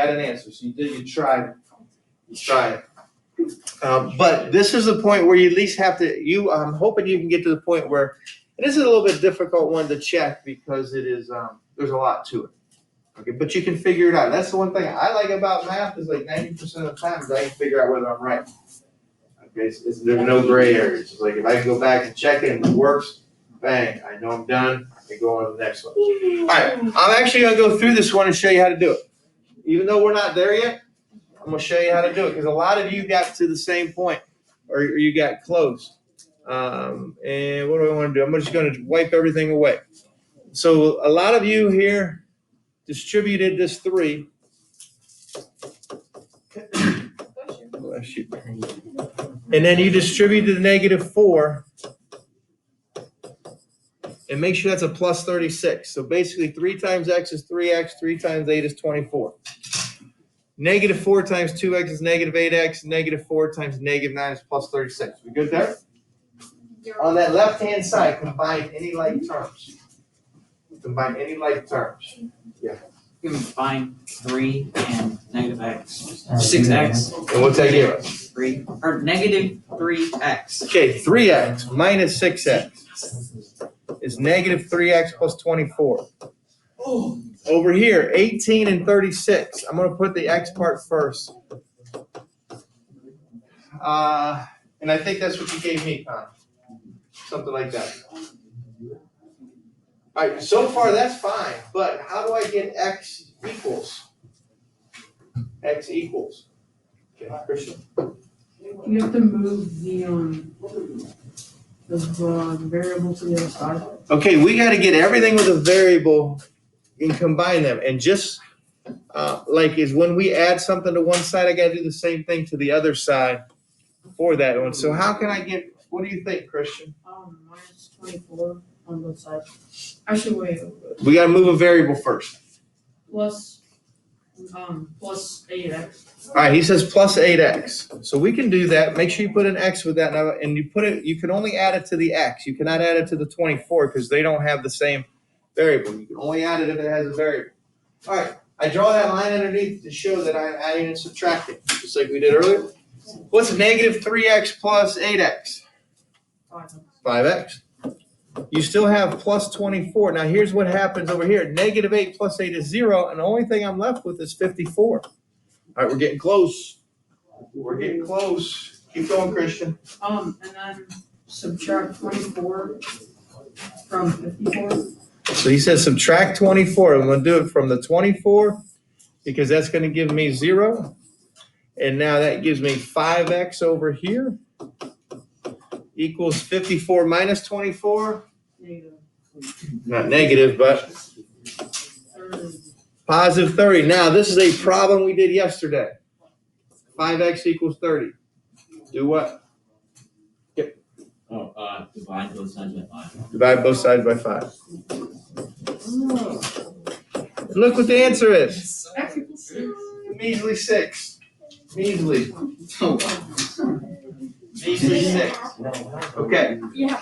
Got an answer. So you tried. You tried. But this is the point where you at least have to. I'm hoping you can get to the point where, and this is a little bit difficult one to check because it is. There's a lot to it. Okay, but you can figure it out. That's the one thing I like about math is like 90% of the time I can figure out whether I'm right. Okay, there's no gray areas. It's like if I can go back and check it and it works, bang, I know I'm done. I can go on to the next one. All right, I'm actually going to go through this one and show you how to do it. Even though we're not there yet, I'm going to show you how to do it because a lot of you got to the same point or you got close. And what do I want to do? I'm just going to wipe everything away. So a lot of you here distributed this 3. Bless you. And then you distributed the -4. And make sure that's a plus 36. So basically 3 times x is 3x, 3 times 8 is 24. -4 times 2x is -8x, -4 times -9 is plus 36. We good there? On that left-hand side, combine any like terms. Combine any like terms. Yeah. You can combine 3 and -x. 6x. And what's that give us? 3 or -3x. Okay, 3x minus 6x is -3x plus 24. Over here, 18 and 36. I'm going to put the x part first. And I think that's what you gave me, Con. Something like that. All right, so far that's fine, but how do I get x equals? X equals. Okay, Christian. You have to move the variable to the other side. Okay, we got to get everything with a variable and combine them. And just like is when we add something to one side, I got to do the same thing to the other side for that one. So how can I get, what do you think, Christian? Minus 24 on both sides. Actually, wait. We got to move a variable first. Plus 8x. All right, he says plus 8x. So we can do that. Make sure you put an x with that now, and you put it. You can only add it to the x. You cannot add it to the 24 because they don't have the same variable. You can only add it if it has a variable. All right, I draw that line underneath to show that I'm adding and subtracting, just like we did earlier. What's -3x plus 8x? 5x. You still have plus 24. Now here's what happens over here. -8 plus 8 is 0, and the only thing I'm left with is 54. All right, we're getting close. We're getting close. Keep going, Christian. And then subtract 24 from 54. So he says subtract 24. I'm going to do it from the 24 because that's going to give me 0. And now that gives me 5x over here equals 54 minus 24. Negative. Not negative, but positive 30. Now, this is a problem we did yesterday. 5x equals 30. Do what? Yep. Divide both sides by 5. Divide both sides by 5. And look what the answer is. Measly 6. Measly. Measly 6. Okay. Yeah.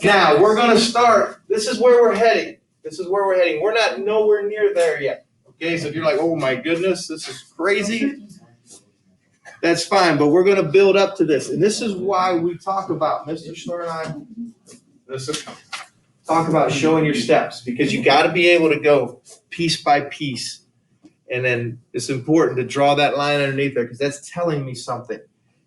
Now, we're going to start. This is where we're heading. This is where we're heading. We're not nowhere near there yet. Okay, so if you're like, oh my goodness, this is crazy, that's fine, but we're going to build up to this. And this is why we talk about, Mr. Schler and I, talk about showing your steps, because you got to be able to go piece by piece. And then it's important to draw that line underneath there because that's telling me something.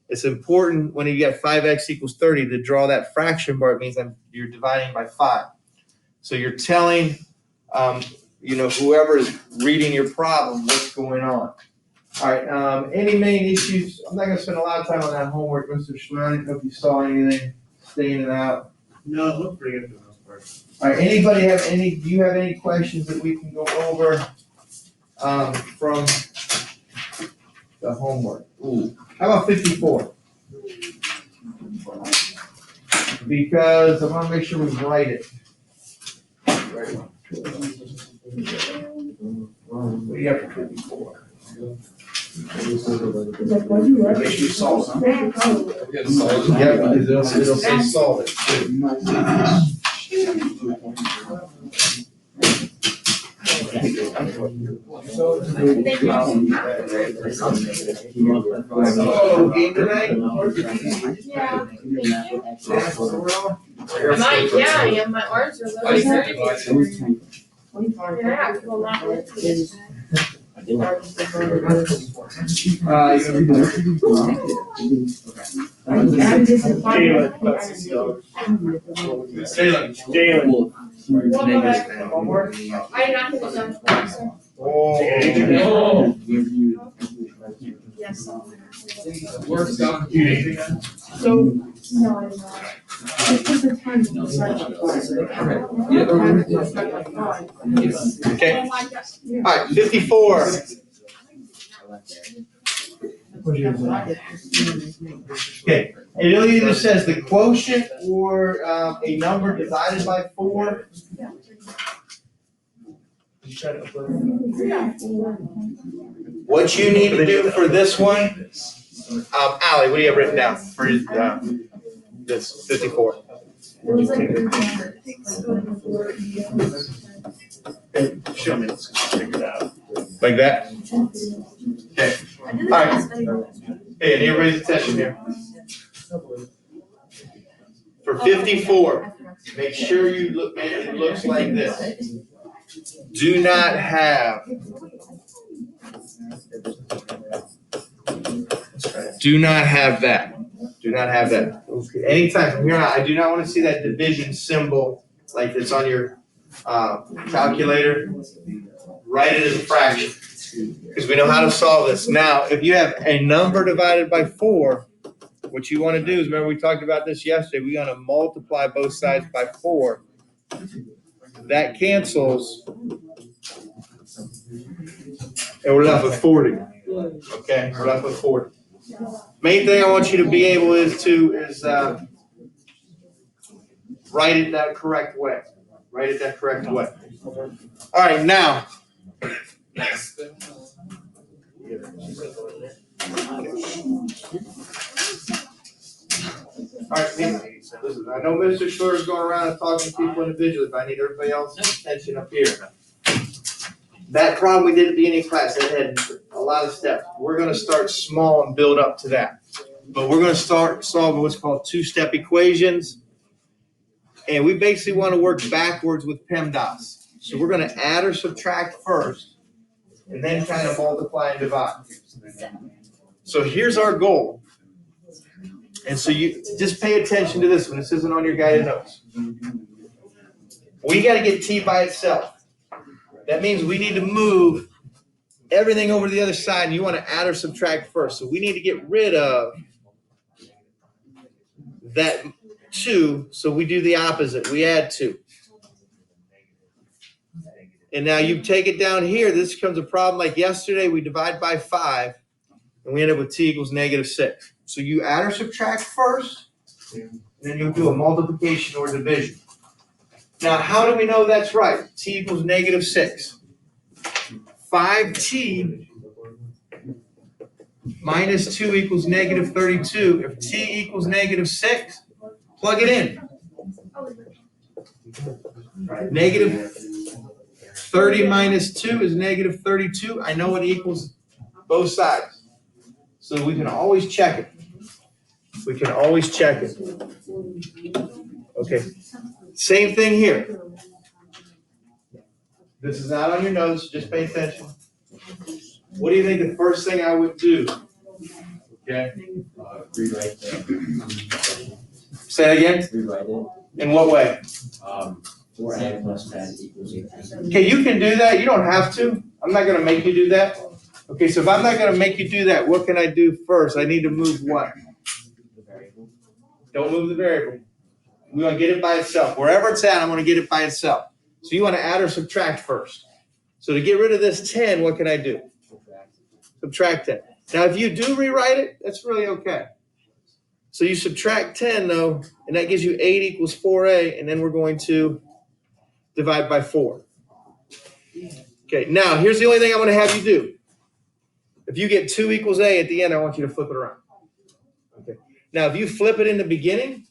It's important when you get 5x equals 30 to draw that fraction bar. It means you're dividing by 5. So you're telling, whoever is reading your problem what's going on. All right. Any main issues? I'm not going to spend a lot of time on that homework, Mr. Schler. I don't know if you saw anything standing out. No, it looked pretty good for the most part. All right. Anybody have any? Do you have any questions that we can go over from the homework? Ooh. How about 54? Because I want to make sure we write it. Right. What do you have for 54? Make sure you solve it. Yeah, because it'll say solve it. Oh, game tonight? Yeah. You're Yeah, I am. My arms are literally hurting. Yeah, well, not really. Jalen. I did not get it done for you, sir. Oh. Yes. Work's done. So, no, I did not. Because the time is Okay. All right, 54. Okay, it really either says the quotient or a number divided by 4. What you need to do for this one, Allie, what do you have written down for this 54? Show me, let's figure it out. Like that? Okay. All right. Hey, I need everybody's attention here. For 54, make sure you look, it looks like this. Do not have. Do not have that. Do not have that. Okay. Anytime from here on out, I do not want to see that division symbol like it's on your calculator. Write it as a fraction because we know how to solve this. Now, if you have a number divided by 4, what you want to do is, remember we talked about this yesterday, we want to multiply both sides by 4. That cancels, and we're left with 40. Okay, we're left with 40. Main thing I want you to be able is write it that correct way. Write it that correct way. All right, now. All right, listen, I know Mr. Short is going around and talking to people individually, but I need everybody else's attention up here. That problem we did at the beginning of class, that had a lot of steps. We're going to start small and build up to that. But we're going to start solving what's called two-step equations. And we basically want to work backwards with PEMDAS. So we're going to add or subtract first, and then kind of multiply and divide. So here's our goal. And so you just pay attention to this one. This isn't on your guided notes. We got to get t by itself. That means we need to move everything over to the other side, and you want to add or subtract first. So we need to get rid of that 2, so we do the opposite. We add 2. And now you take it down here. This becomes a problem like yesterday. We divide by 5, and we end up with t equals -6. So you add or subtract first, and then you'll do a multiplication or division. Now, how do we know that's right? T equals -6. 5t minus 2 equals -32. If t equals -6, plug it in. -30 minus 2 is -32. I know it equals both sides. So we can always check it. We can always check it. Okay. Same thing here. This is not on your notes, just pay attention. What do you think the first thing I would do? Okay. Rewrite Say it again? Rewrite it. In what way? 4a plus 10 equals 18. Okay, you can do that. You don't have to. I'm not going to make you do that. Okay, so if I'm not going to make you do that, what can I do first? I need to move what? The variable. Don't move the variable. We want to get it by itself. Wherever it's at, I'm going to get it by itself. So you want to add or subtract first. So to get rid of this 10, what can I do? Subtract 10. Now, if you do rewrite it, that's really okay. So you subtract 10, though, and that gives you 8 equals 4a, and then we're going to divide by 4. Okay, now, here's the only thing I'm going to have you do. If you get 2 equals a at the end, I want you to flip it around. Okay. Now, if you flip it in the beginning,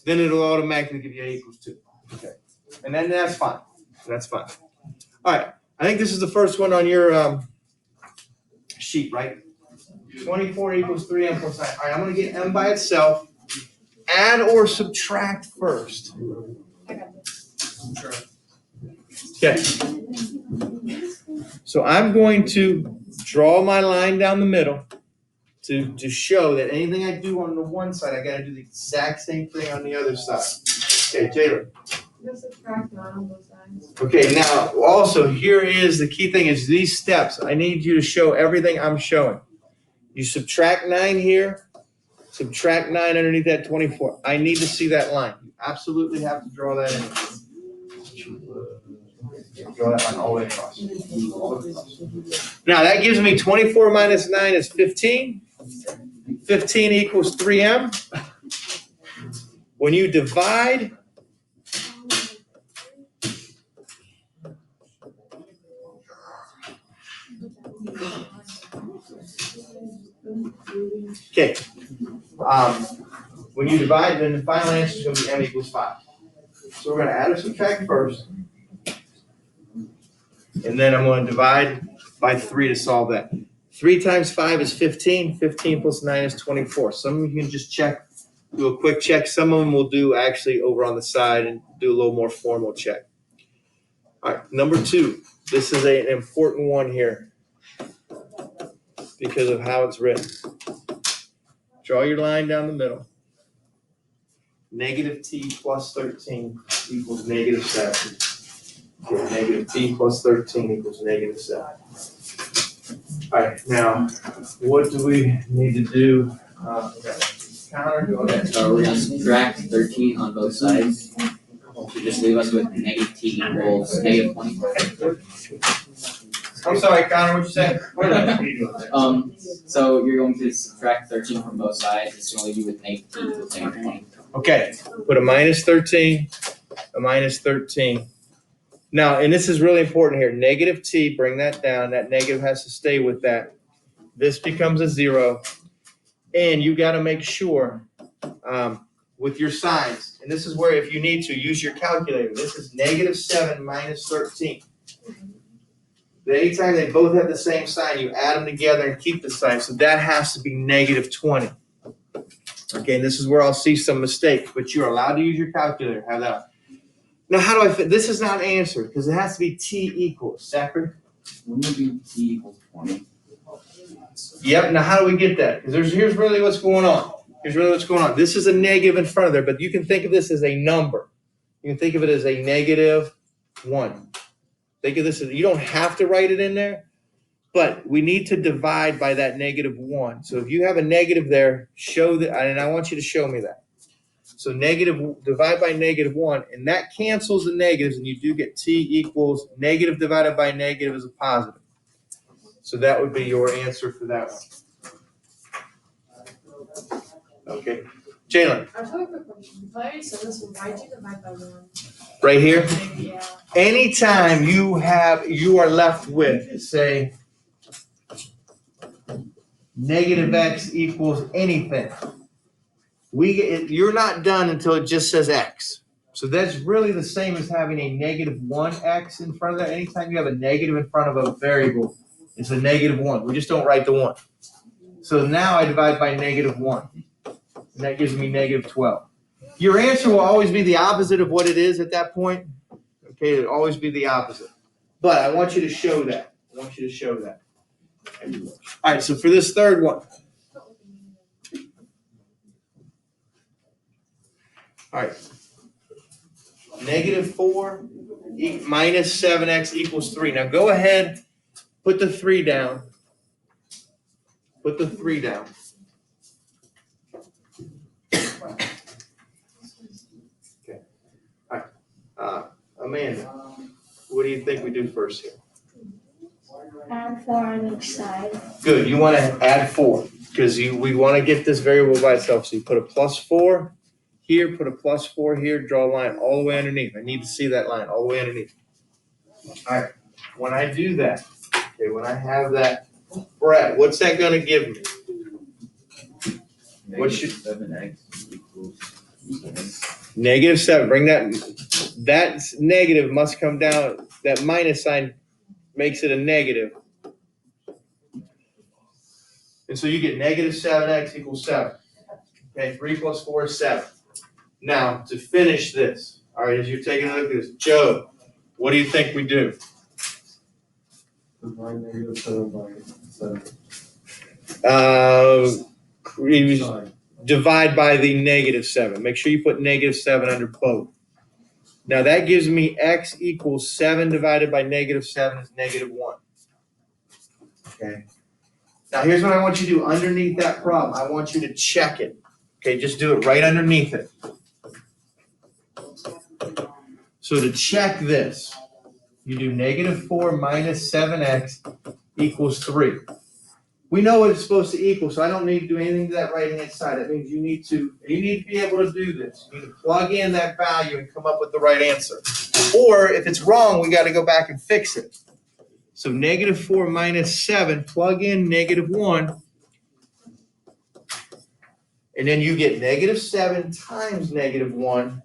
then it'll automatically give you a equals 2. Okay. And then that's fine. That's fine. All right. I think this is the first one on your sheet, right? 24 equals 3m plus 9. All right, I'm going to get m by itself. Add or subtract first. I got this. Okay. So I'm going to draw my line down the middle to show that anything I do on the one side, I got to do the exact same thing on the other side. Okay, Jalen. Just subtract 9 on both sides. Okay, now also here is the key thing is these steps. I need you to show everything I'm showing. You subtract 9 here, subtract 9 underneath that 24. I need to see that line. You absolutely have to draw that in. Draw that line all the way across. Now that gives me 24 minus 9 is 15. 15 equals 3m. When you divide, okay. When you divide, then the final answer is going to be m equals 5. So we're going to add or subtract first. And then I'm going to divide by 3 to solve that. 3 times 5 is 15. 15 plus 9 is 24. Some of you can just check, do a quick check. Some of them will do actually over on the side and do a little more formal check. All right, number 2. This is an important one here because of how it's written. Draw your line down the middle. Negative t plus 13 equals negative 7. Okay, negative t plus 13 equals negative 7. All right, now, what do we need to do? Counter, go ahead. So we're gonna subtract 13 on both sides. To just leave us with negative t equals negative 20. I'm sorry, Connor, what you say? So you're going to subtract 13 from both sides. It's gonna leave you with negative t equals negative 20. Okay, put a minus 13, a minus 13. Now, and this is really important here, negative t, bring that down. That negative has to stay with that. This becomes a 0. And you got to make sure with your signs, and this is where if you need to, use your calculator. This is negative 7 minus 13. Anytime they both have the same sign, you add them together and keep the sign. So that has to be negative 20. Okay, and this is where I'll see some mistakes, but you're allowed to use your calculator. Have that. Now, how do I fit? This is not an answer because it has to be t equals. Zachary? Wouldn't it be t equals 20? Yep, now how do we get that? Because here's really what's going on. Here's really what's going on. This is a negative in front of there, but you can think of this as a number. You can think of it as a negative 1. Think of this as, you don't have to write it in there, but we need to divide by that negative 1. So if you have a negative there, show that, and I want you to show me that. So divide by negative 1, and that cancels the negatives, and you do get t equals negative divided by negative is a positive. So that would be your answer for that one. Okay. Jalen. I have a quick question. If I already said this, why did you divide by 1? Right here. Yeah. Anytime you are left with, say, negative x equals anything, you're not done until it just says x. So that's really the same as having a negative 1x in front of that. Anytime you have a negative in front of a variable, it's a negative 1. We just don't write the 1. So now I divide by negative 1. And that gives me negative 12. Your answer will always be the opposite of what it is at that point. Okay, it'll always be the opposite. But I want you to show that. All right, so for this third one. All right. Negative 4 minus 7x equals 3. Now go ahead, put the 3 down. Okay. All right. Amanda, what do you think we do first here? Add 4 on each side. Good. You want to add 4 because we want to get this variable by itself. So you put a plus 4 here, put a plus 4 here, draw a line all the way underneath. I need to see that line all the way underneath. All right. When I do that, okay, when I have that, Brad, what's that going to give me? What should 7x equals 7. -7. Bring that negative must come down. That minus sign makes it a negative. And so you get negative 7x equals 7. Okay, 3 plus 4 is 7. Now, to finish this, all right, as you're taking a look at this, Joe, what do you think we do? Divide negative 7 by 7. We divide by the negative 7. Make sure you put negative 7 under both. Now that gives me x equals 7 divided by negative 7 is negative 1. Okay. Now here's what I want you to do underneath that problem. I want you to check it. Okay, just do it right underneath it. So to check this, you do negative 4 minus 7x equals 3. We know what it's supposed to equal, so I don't need to do anything to that right-hand side. That means you need to be able to do this. You need to plug in that value and come up with the right answer. Or if it's wrong, we got to go back and fix it. So negative 4 minus 7, plug in negative 1, and then you get negative 7 times negative 1,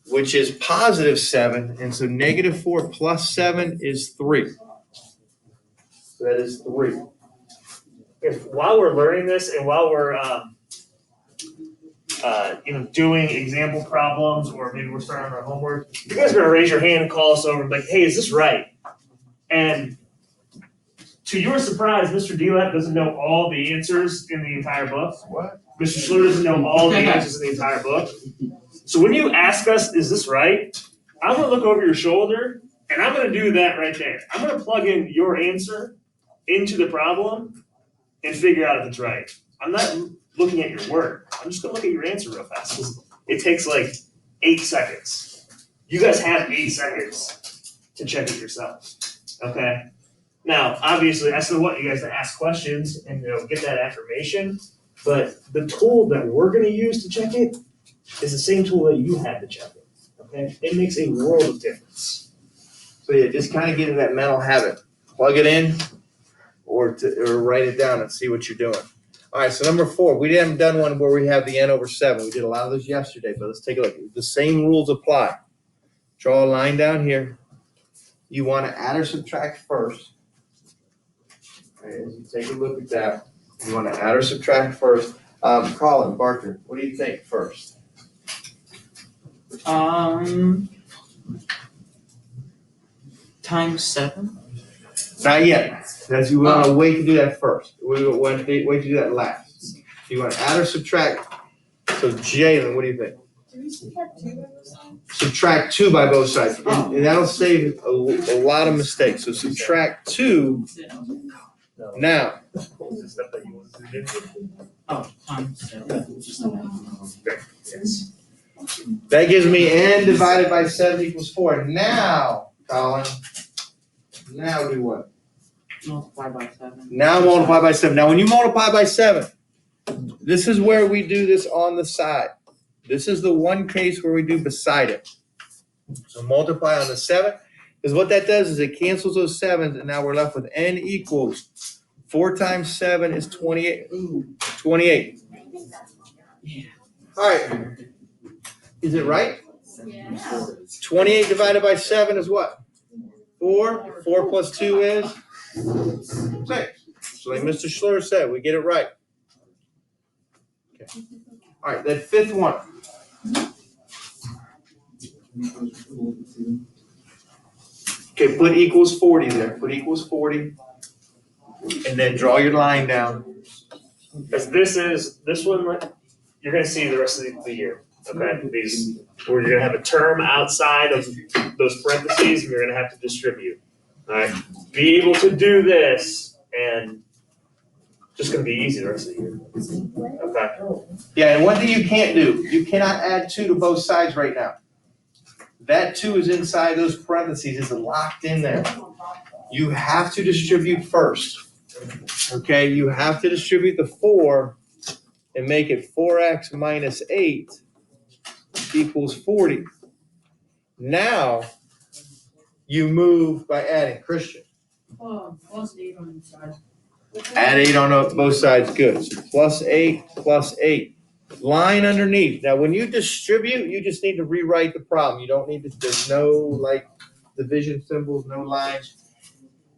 which is positive 7, and so negative 4 plus 7 is 3. So that is 3. If while we're learning this and while we're doing example problems, or maybe we're starting our homework, you guys are gonna raise your hand and call us over and be like, hey, is this right? And to your surprise, Mr. Delap doesn't know all the answers in the entire book. What? Mr. Schluter doesn't know all the answers in the entire book. So when you ask us, is this right? I'm gonna look over your shoulder and I'm gonna do that right there. I'm gonna plug in your answer into the problem and figure out if it's right. I'm not looking at your work. I'm just gonna look at your answer real fast because it takes like 8 seconds. You guys have 8 seconds to check it yourself. Okay? Now, obviously, I still want you guys to ask questions and get that affirmation, but the tool that we're gonna use to check it is the same tool that you had to check it. Okay? It makes a world of difference. So yeah, just kind of get into that mental habit. Plug it in or write it down and see what you're doing. All right, so number 4, we haven't done one where we have the n over 7. We did a lot of those yesterday, but let's take a look. The same rules apply. Draw a line down here. You want to add or subtract first. Okay, as you take a look at that, you want to add or subtract first. Colin, Barker, what do you think first? Times 7. Not yet. That's you want to wait to do that first. We want to wait to do that last. You want to add or subtract. So Jalen, what do you think? Do we subtract 2 by this time? Subtract 2 by both sides, and that'll save a lot of mistakes. So subtract 2 now. Is this stuff that you want to do? Oh, times 7. Yes. That gives me n divided by 7 equals 4. Now, Colin, now do what? Multiply by 7. Now multiply by 7. Now when you multiply by 7, this is where we do this on the side. This is the one case where we do beside it. So multiply on the 7, because what that does is it cancels those 7s, and now we're left with n equals 4 times 7 is 28. 28. All right. Is it right? Yeah. 28 divided by 7 is what? 4. 4 plus 2 is 6. So like Mr. Schluter said, we get it right. Okay. All right, that 5th one. Okay, put equals 40 there. Put equals 40. And then draw your line down. Because this one, you're gonna see the rest of the year. Okay, these where you're gonna have a term outside of those parentheses, and you're gonna have to distribute. All right, be able to do this, and just gonna be easy the rest of the year. Okay. Yeah, and one thing you can't do, you cannot add 2 to both sides right now. That 2 is inside those parentheses, it's locked in there. You have to distribute first. Okay, you have to distribute the 4 and make it 4x minus 8 equals 40. Now, you move by adding. Christian. Plus 8 on each side. Add 8 on both sides, good. So plus 8, plus 8. Line underneath. Now, when you distribute, you just need to rewrite the problem. You don't need to, there's no division symbols, no lines.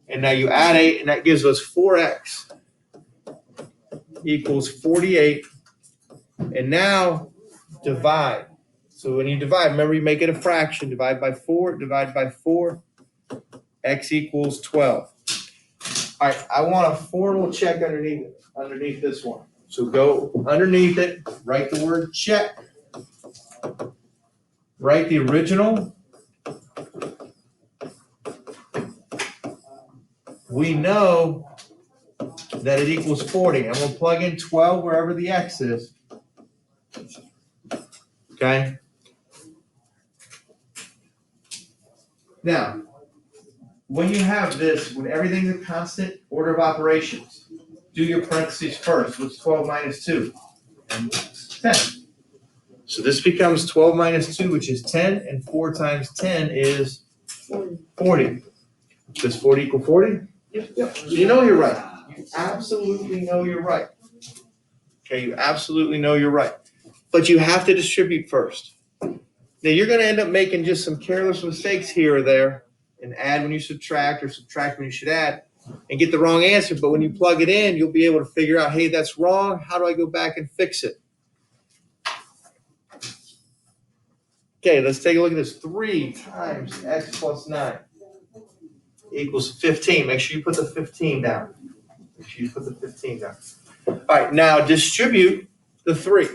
And now you add 8, and that gives us 4x equals 48. And now divide. So when you divide, remember you make it a fraction. Divide by 4, divide by 4. X equals 12. All right, I want a formal check underneath this one. So go underneath it, write the word check. Write the original. We know that it equals 40. I'm going to plug in 12 wherever the X is. Okay? Now, when you have this, when everything's a constant order of operations, do your parentheses first. What's 12 minus 2? 10. So this becomes 12 minus 2, which is 10, and 4 times 10 is 40. Does 40 equal 40? Yep. So you know you're right. You absolutely know you're right. Okay, you absolutely know you're right. But you have to distribute first. Now you're going to end up making just some careless mistakes here or there, and add when you subtract or subtract when you should add, and get the wrong answer. But when you plug it in, you'll be able to figure out, hey, that's wrong. How do I go back and fix it? Okay, let's take a look at this. 3 times x plus 9 equals 15. Make sure you put the 15 down. Make sure you put the 15 down. All right, now distribute the 3.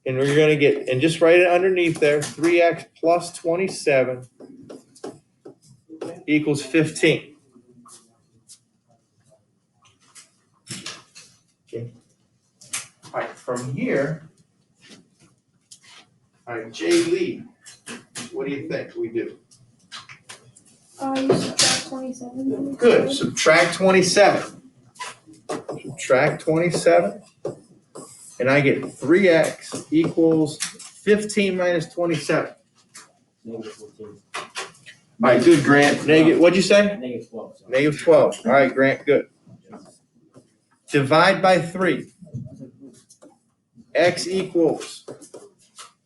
And we're going to get, and just write it underneath there, 3x plus 27 equals 15. Okay. All right, from here, all right, Jay Lee, what do you think we do? You subtract 27. Good, subtract 27. Subtract 27. And I get 3x equals 15 minus 27. Negative 14. All right, good, Grant. What'd you say? Negative 12. Sorry. Negative 12. All right, Grant, good. Divide by 3. X equals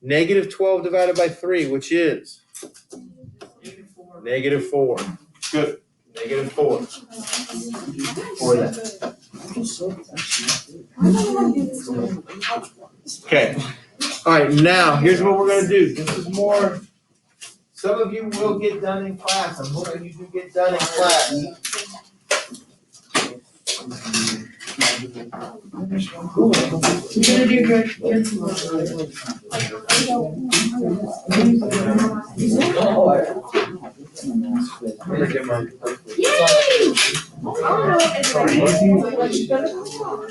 negative 12 divided by 3, which is negative 4. Good. Negative 4. For that. Okay. All right, now here's what we're going to do. This is more, some of you will get done in class. I'm hoping you do get done in class. You're gonna do good. Yay! I don't know what